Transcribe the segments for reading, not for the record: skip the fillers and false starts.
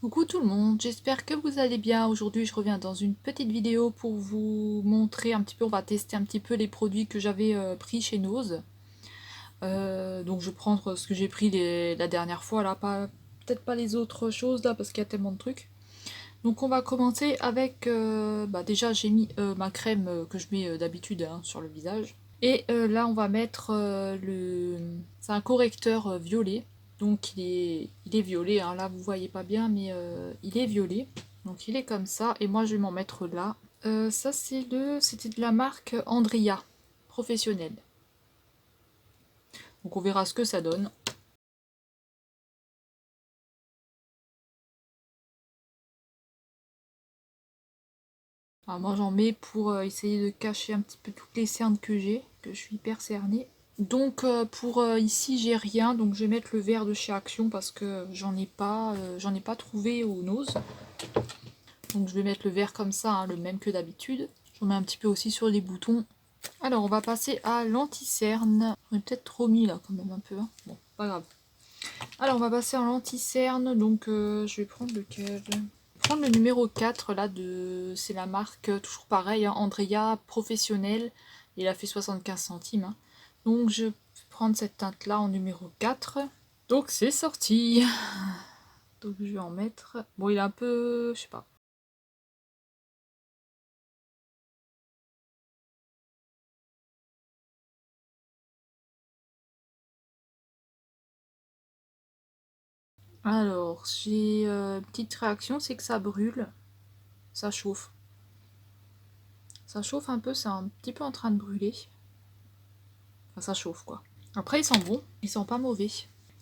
Coucou tout le monde, j'espère que vous allez bien. Aujourd'hui je reviens dans une petite vidéo pour vous montrer un petit peu, on va tester un petit peu les produits que j'avais pris chez Nose. Donc je vais prendre ce que j'ai pris la dernière fois là, peut-être pas les autres choses là parce qu'il y a tellement de trucs. Donc on va commencer avec, déjà j'ai mis ma crème que je mets d'habitude hein, sur le visage. Et là on va mettre c'est un correcteur violet. Donc il est violet, hein. Là vous voyez pas bien mais il est violet. Donc il est comme ça et moi je vais m'en mettre là. Ça c'était de la marque Andrea, professionnelle. Donc on verra ce que ça donne. Alors moi j'en mets pour essayer de cacher un petit peu toutes les cernes que j'ai, que je suis hyper cernée. Donc pour ici j'ai rien, donc je vais mettre le vert de chez Action parce que j'en ai pas trouvé au Nose. Donc je vais mettre le vert comme ça, hein, le même que d'habitude. J'en mets un petit peu aussi sur les boutons. Alors on va passer à l'anti-cerne. On est peut-être trop mis là quand même un peu. Hein. Bon, pas grave. Alors on va passer à l'anti-cerne, donc je vais prendre lequel? Prendre le numéro 4 là c'est la marque toujours pareil hein, Andrea professionnelle, il a fait 75 centimes hein. Donc je vais prendre cette teinte là en numéro 4. Donc c'est sorti. Donc je vais en mettre, bon il est un peu je sais pas. Alors j'ai une petite réaction, c'est que ça brûle, ça chauffe, un peu, c'est un petit peu en train de brûler, enfin ça chauffe quoi. Après il sent bon, il sent pas mauvais.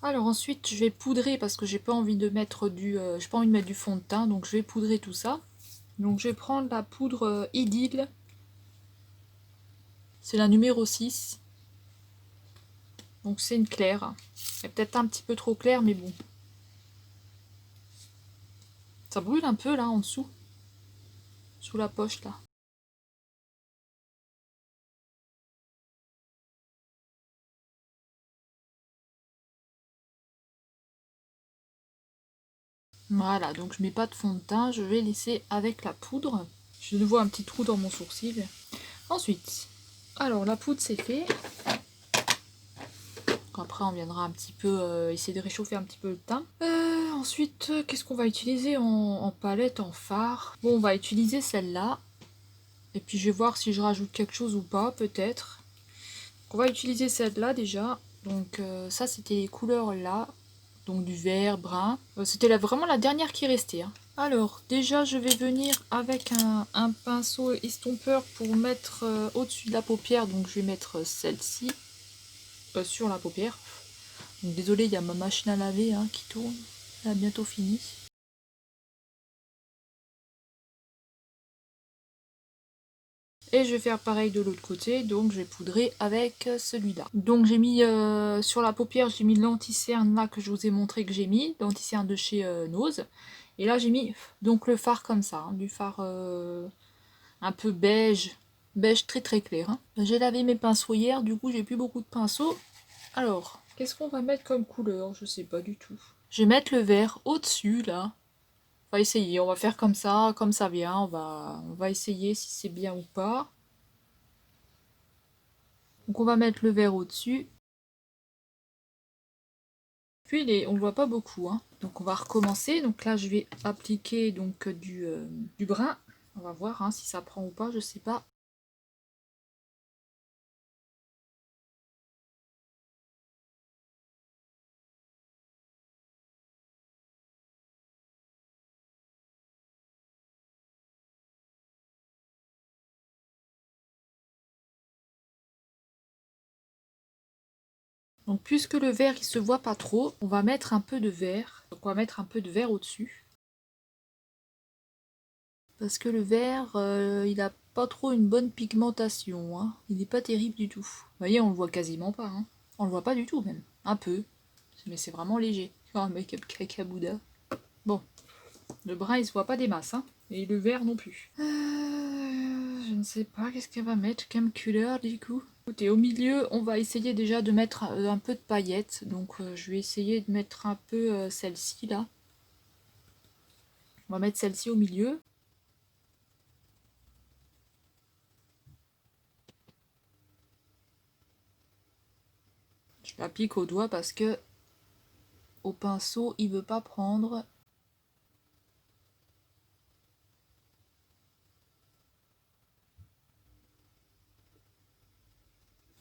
Alors ensuite je vais poudrer parce que j'ai pas envie de mettre j'ai pas envie de mettre du fond de teint, donc je vais poudrer tout ça. Donc je vais prendre la poudre Idylle, c'est la numéro 6. Donc c'est une claire. Elle est peut-être un petit peu trop claire mais bon. Ça brûle un peu là en dessous, sous la poche là. Voilà, donc je mets pas de fond de teint, je vais laisser avec la poudre. Je vois un petit trou dans mon sourcil. Ensuite, alors la poudre c'est fait. Après on viendra un petit peu essayer de réchauffer un petit peu le teint. Ensuite, qu'est-ce qu'on va utiliser en palette, en fard? Bon, on va utiliser celle-là. Et puis je vais voir si je rajoute quelque chose ou pas, peut-être. On va utiliser celle-là déjà. Donc ça c'était les couleurs là. Donc du vert, brun. C'était vraiment la dernière qui restait. Hein. Alors déjà je vais venir avec un pinceau estompeur pour mettre au-dessus de la paupière. Donc je vais mettre celle-ci sur la paupière. Donc désolé, il y a ma machine à laver hein, qui tourne. Elle a bientôt fini. Et je vais faire pareil de l'autre côté, donc je vais poudrer avec celui-là. Donc j'ai mis sur la paupière, j'ai mis l'anti-cerne là que je vous ai montré que j'ai mis, l'anti-cerne de chez Nose. Et là j'ai mis donc le fard comme ça, hein, du fard un peu beige, beige très très clair. Hein. J'ai lavé mes pinceaux hier, du coup j'ai plus beaucoup de pinceaux. Alors, qu'est-ce qu'on va mettre comme couleur? Je sais pas du tout. Je vais mettre le vert au-dessus là. On va essayer, on va faire comme ça vient, on va essayer si c'est bien ou pas. Donc on va mettre le vert au-dessus. Puis on ne voit pas beaucoup. Hein. Donc on va recommencer. Donc là je vais appliquer donc du brun. On va voir hein, si ça prend ou pas, je sais pas. Donc puisque le vert il se voit pas trop, on va mettre un peu de vert. Donc on va mettre un peu de vert au-dessus. Parce que le vert, il a pas trop une bonne pigmentation. Hein. Il n'est pas terrible du tout. Vous voyez, on le voit quasiment pas. Hein. On le voit pas du tout même. Un peu. Mais c'est vraiment léger. Oh, un make-up caca-bouda. Bon, le brun il se voit pas des masses. Hein. Et le vert non plus. Je ne sais pas qu'est-ce qu'elle va mettre comme couleur du coup. Écoutez, au milieu, on va essayer déjà de mettre un peu de paillettes. Donc je vais essayer de mettre un peu celle-ci là. On va mettre celle-ci au milieu. Je l'applique au doigt parce que au pinceau, il veut pas prendre.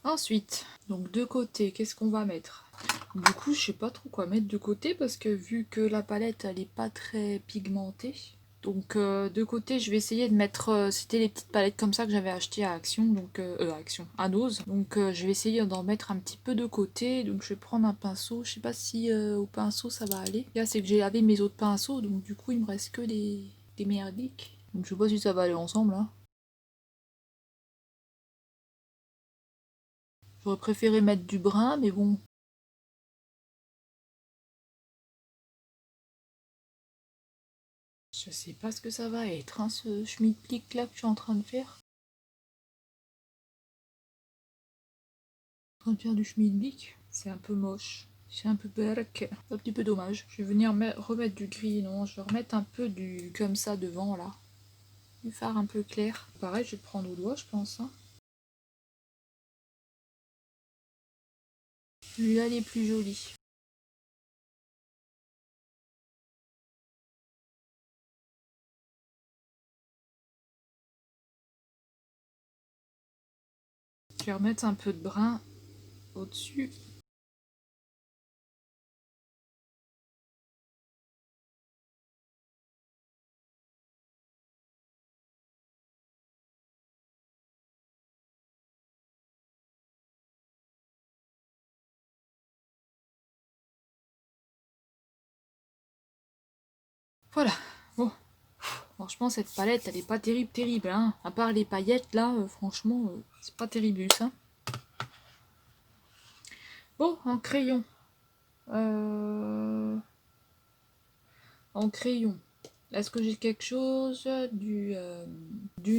Ensuite, donc de côté, qu'est-ce qu'on va mettre? Du coup, je sais pas trop quoi mettre de côté parce que vu que la palette, elle est pas très pigmentée. Donc de côté, je vais essayer de mettre, c'était les petites palettes comme ça que j'avais achetées à Action, donc Action, à Nose. Donc je vais essayer d'en mettre un petit peu de côté. Donc je vais prendre un pinceau. Je sais pas si au pinceau ça va aller. Là, c'est que j'ai lavé mes autres pinceaux, donc du coup, il me reste que des merdiques. Donc je sais pas si ça va aller ensemble, hein. J'aurais préféré mettre du brun, mais bon. Je sais pas ce que ça va être, hein, ce schmilblick là que je suis en train de faire. En train de faire du schmilblick. C'est un peu moche. C'est un peu berk. Un petit peu dommage. Je vais venir remettre du gris. Non, je vais remettre un peu du comme ça devant là. Du fard un peu clair. Pareil, je vais le prendre au doigt, je pense, hein. Celui-là, il est plus joli. Je vais remettre un peu de brun au-dessus. Voilà. Bon. Franchement, cette palette, elle est pas terrible, terrible, hein. À part les paillettes, là, franchement, c'est pas terrible, ça. Bon, en crayon. En crayon. Est-ce que j'ai quelque chose du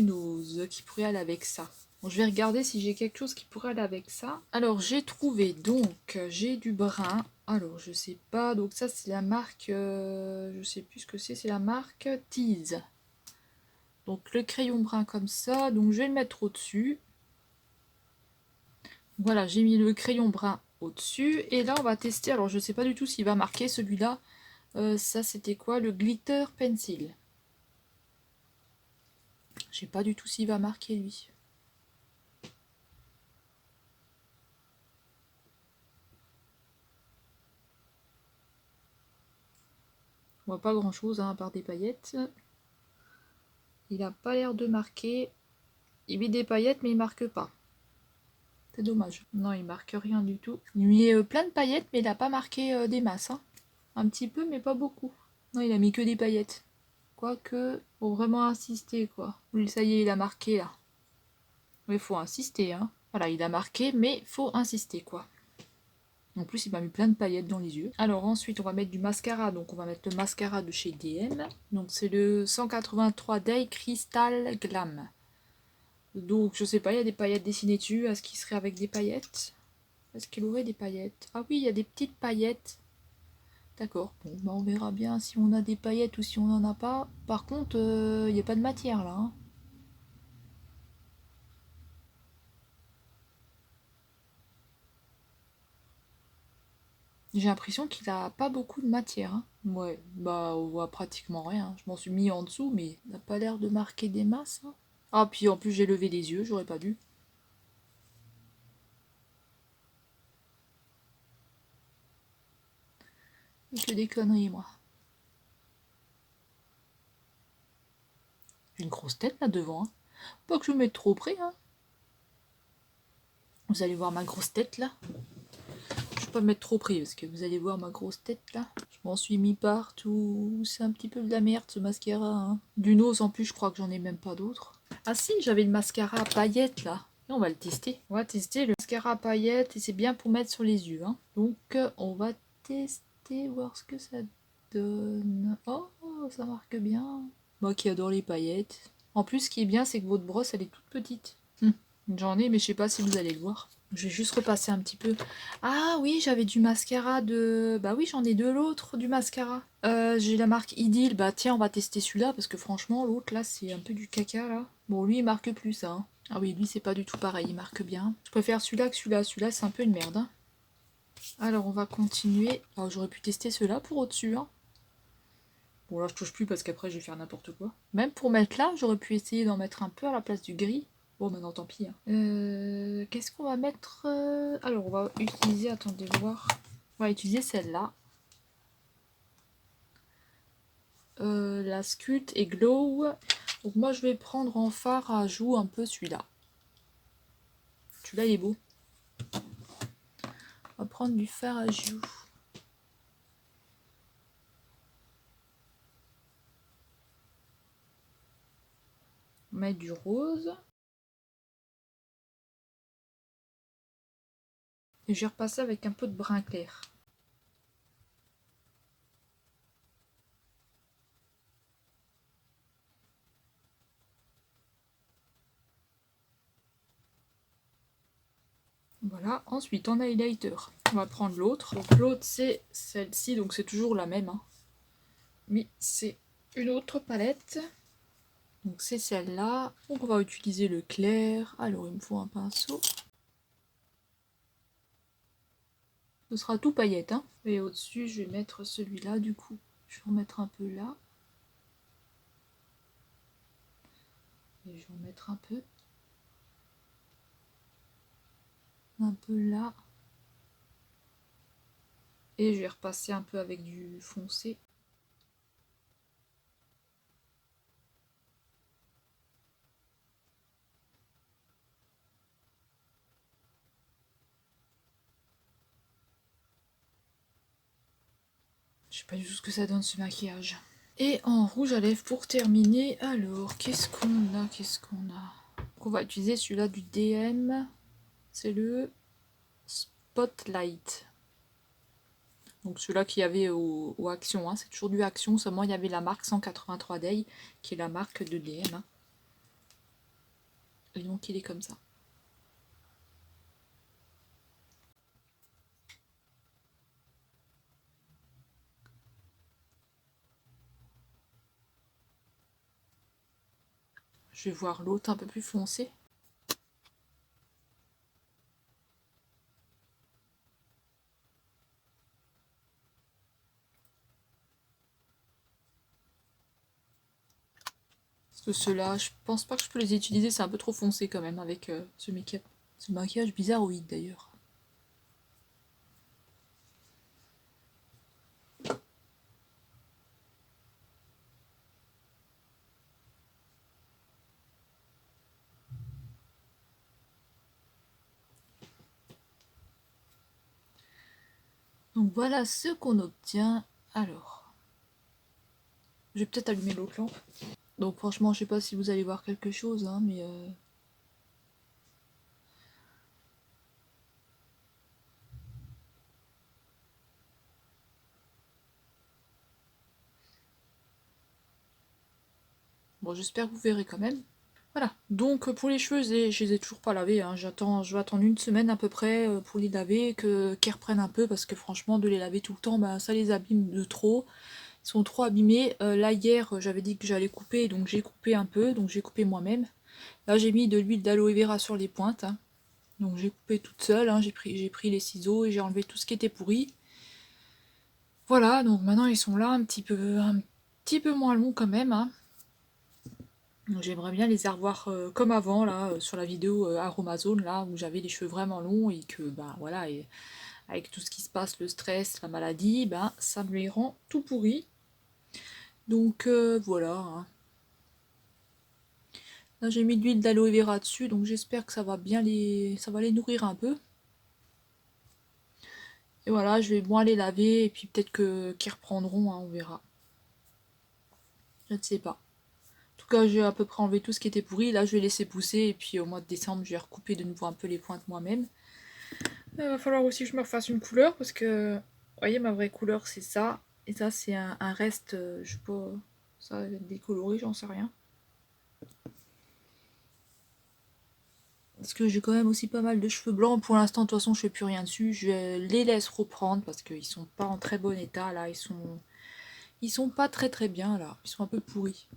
nose qui pourrait aller avec ça? Bon, je vais regarder si j'ai quelque chose qui pourrait aller avec ça. Alors, j'ai trouvé, donc, j'ai du brun. Alors, je sais pas, donc ça, c'est la marque, je sais plus ce que c'est la marque Tease. Donc, le crayon brun comme ça, donc je vais le mettre au-dessus. Voilà, j'ai mis le crayon brun au-dessus. Et là, on va tester, alors je sais pas du tout s'il va marquer celui-là. Ça, c'était quoi? Le glitter pencil. Je sais pas du tout s'il va marquer lui. On voit pas grand chose, hein, à part des paillettes. Il a pas l'air de marquer. Il met des paillettes mais il marque pas. C'est dommage. Non, il marque rien du tout. Il met plein de paillettes mais il a pas marqué des masses, hein. Un petit peu mais pas beaucoup. Non, il a mis que des paillettes. Quoique, faut vraiment insister quoi. Oui, ça y est, il a marqué là. Mais faut insister, hein. Voilà, il a marqué mais faut insister quoi. En plus, il m'a mis plein de paillettes dans les yeux. Alors ensuite, on va mettre du mascara. Donc on va mettre le mascara de chez DM. Donc c'est le 183 Day Crystal Glam. Donc je sais pas, il y a des paillettes dessinées dessus. Est-ce qu'il serait avec des paillettes? Est-ce qu'il aurait des paillettes? Ah oui, il y a des petites paillettes. D'accord. Bon, bah on verra bien si on a des paillettes ou si on n'en a pas. Par contre, il n'y a pas de matière là, hein. J'ai l'impression qu'il a pas beaucoup de matière, hein. Ouais, bah on voit pratiquement rien. Je m'en suis mis en dessous, mais il n'a pas l'air de marquer des masses, hein. Ah, puis en plus j'ai levé les yeux, j'aurais pas dû. Je fais des conneries, moi. J'ai une grosse tête là devant, hein. Pas que je me mette trop près, hein. Vous allez voir ma grosse tête là. Je vais pas me mettre trop près parce que vous allez voir ma grosse tête là. Je m'en suis mis partout. C'est un petit peu de la merde ce mascara, hein. Du nose en plus, je crois que j'en ai même pas d'autres. Ah si, j'avais le mascara à paillettes là. Et on va le tester. On va tester le mascara à paillettes et c'est bien pour mettre sur les yeux, hein. Donc on va tester, voir ce que ça donne. Oh, ça marque bien. Moi qui adore les paillettes. En plus, ce qui est bien, c'est que votre brosse, elle est toute petite. J'en ai, mais je sais pas si vous allez le voir. Je vais juste repasser un petit peu. Ah oui, j'avais du mascara de... Bah oui, j'en ai de l'autre, du mascara. J'ai la marque Idyll. Bah tiens, on va tester celui-là, parce que franchement, l'autre, là, c'est un peu du caca, là. Bon, lui, il marque plus, ça. Hein. Ah oui, lui, c'est pas du tout pareil, il marque bien. Je préfère celui-là que celui-là. Celui-là, c'est un peu une merde. Hein. Alors, on va continuer. Alors, j'aurais pu tester ceux-là pour au-dessus, hein. Bon, là, je touche plus, parce qu'après, je vais faire n'importe quoi. Même pour mettre là, j'aurais pu essayer d'en mettre un peu à la place du gris. Bon, maintenant, tant pis. Hein. Qu'est-ce qu'on va mettre Alors, on va utiliser... Attendez, voir. On va utiliser celle-là. La Sculpt et Glow. Donc, moi, je vais prendre en fard à joues un peu celui-là. Celui-là, il est beau. On va prendre du fard à joues. On va mettre du rose. Et je vais repasser avec un peu de brun clair. Voilà, ensuite en highlighter, on va prendre l'autre. Donc l'autre c'est celle-ci, donc c'est toujours la même. Hein. Mais c'est une autre palette. Donc c'est celle-là. Donc on va utiliser le clair. Alors il me faut un pinceau. Ce sera tout paillette. Hein. Et au-dessus je vais mettre celui-là du coup. Je vais en mettre un peu là. Et je vais en mettre un peu. Un peu là. Et je vais repasser un peu avec du foncé. Je sais pas du tout ce que ça donne ce maquillage. Et en rouge à lèvres pour terminer. Alors, qu'est-ce qu'on a? Donc, on va utiliser celui-là du DM. C'est le Spotlight. Donc celui-là qu'il y avait au Action. Hein. C'est toujours du Action. Seulement, il y avait la marque 183 Day, qui est la marque de DM. Hein. Et donc, il est comme ça. Je vais voir l'autre un peu plus foncé. Parce que ceux-là, je pense pas que je peux les utiliser. C'est un peu trop foncé quand même avec ce make-up. Ce maquillage bizarroïde d'ailleurs. Donc voilà ce qu'on obtient. Alors, je vais peut-être allumer l'autre lampe. Donc franchement, je sais pas si vous allez voir quelque chose, hein, mais... Bon, j'espère que vous verrez quand même. Voilà, donc pour les cheveux, je les ai toujours pas lavés. Hein. Je vais attendre une semaine à peu près pour les laver, qu'ils reprennent un peu, parce que franchement, de les laver tout le temps, bah, ça les abîme de trop. Ils sont trop abîmés. Là, hier, j'avais dit que j'allais couper, donc j'ai coupé un peu, donc j'ai coupé moi-même. Là, j'ai mis de l'huile d'aloe vera sur les pointes. Hein. Donc j'ai coupé toute seule, hein. J'ai pris les ciseaux et j'ai enlevé tout ce qui était pourri. Voilà, donc maintenant ils sont là un petit peu moins longs quand même. Hein. Donc j'aimerais bien les revoir comme avant là sur la vidéo Aromazone là où j'avais les cheveux vraiment longs et que bah voilà et avec tout ce qui se passe, le stress, la maladie, bah ça me les rend tout pourris. Donc voilà. Hein. Là j'ai mis de l'huile d'aloe vera dessus donc j'espère que ça va bien ça va les nourrir un peu. Et voilà, je vais moins les laver et puis peut-être qu'ils reprendront, hein, on verra. Je ne sais pas. En tout cas, j'ai à peu près enlevé tout ce qui était pourri. Là, je vais laisser pousser et puis au mois de décembre, je vais recouper de nouveau un peu les pointes moi-même. Il va falloir aussi que je me refasse une couleur parce que, vous voyez, ma vraie couleur, c'est ça. Et ça, c'est un reste, je sais pas, ça va être décoloré, j'en sais rien. Parce que j'ai quand même aussi pas mal de cheveux blancs. Pour l'instant, de toute façon, je fais plus rien dessus. Je les laisse reprendre parce qu'ils sont pas en très bon état là. Ils sont pas très très bien là. Ils sont un peu pourris.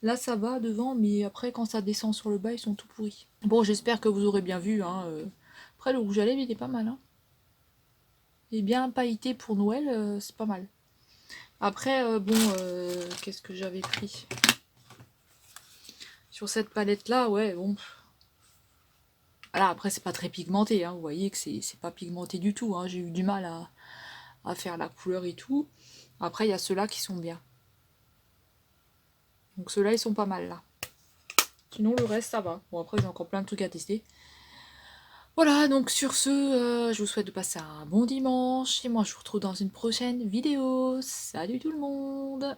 Là, ça va devant, mais après, quand ça descend sur le bas, ils sont tout pourris. Bon, j'espère que vous aurez bien vu. Hein. Après, le rouge à lèvres, il est pas mal. Hein. Il est bien pailleté pour Noël, c'est pas mal. Après, bon, qu'est-ce que j'avais pris sur cette palette-là? Ouais, bon. Voilà, après, c'est pas très pigmenté. Hein. Vous voyez que c'est pas pigmenté du tout. Hein. J'ai eu du mal à faire la couleur et tout. Après, il y a ceux-là qui sont bien. Donc ceux-là, ils sont pas mal là. Sinon, le reste, ça va. Bon, après, j'ai encore plein de trucs à tester. Voilà, donc sur ce, je vous souhaite de passer un bon dimanche. Et moi, je vous retrouve dans une prochaine vidéo. Salut tout le monde!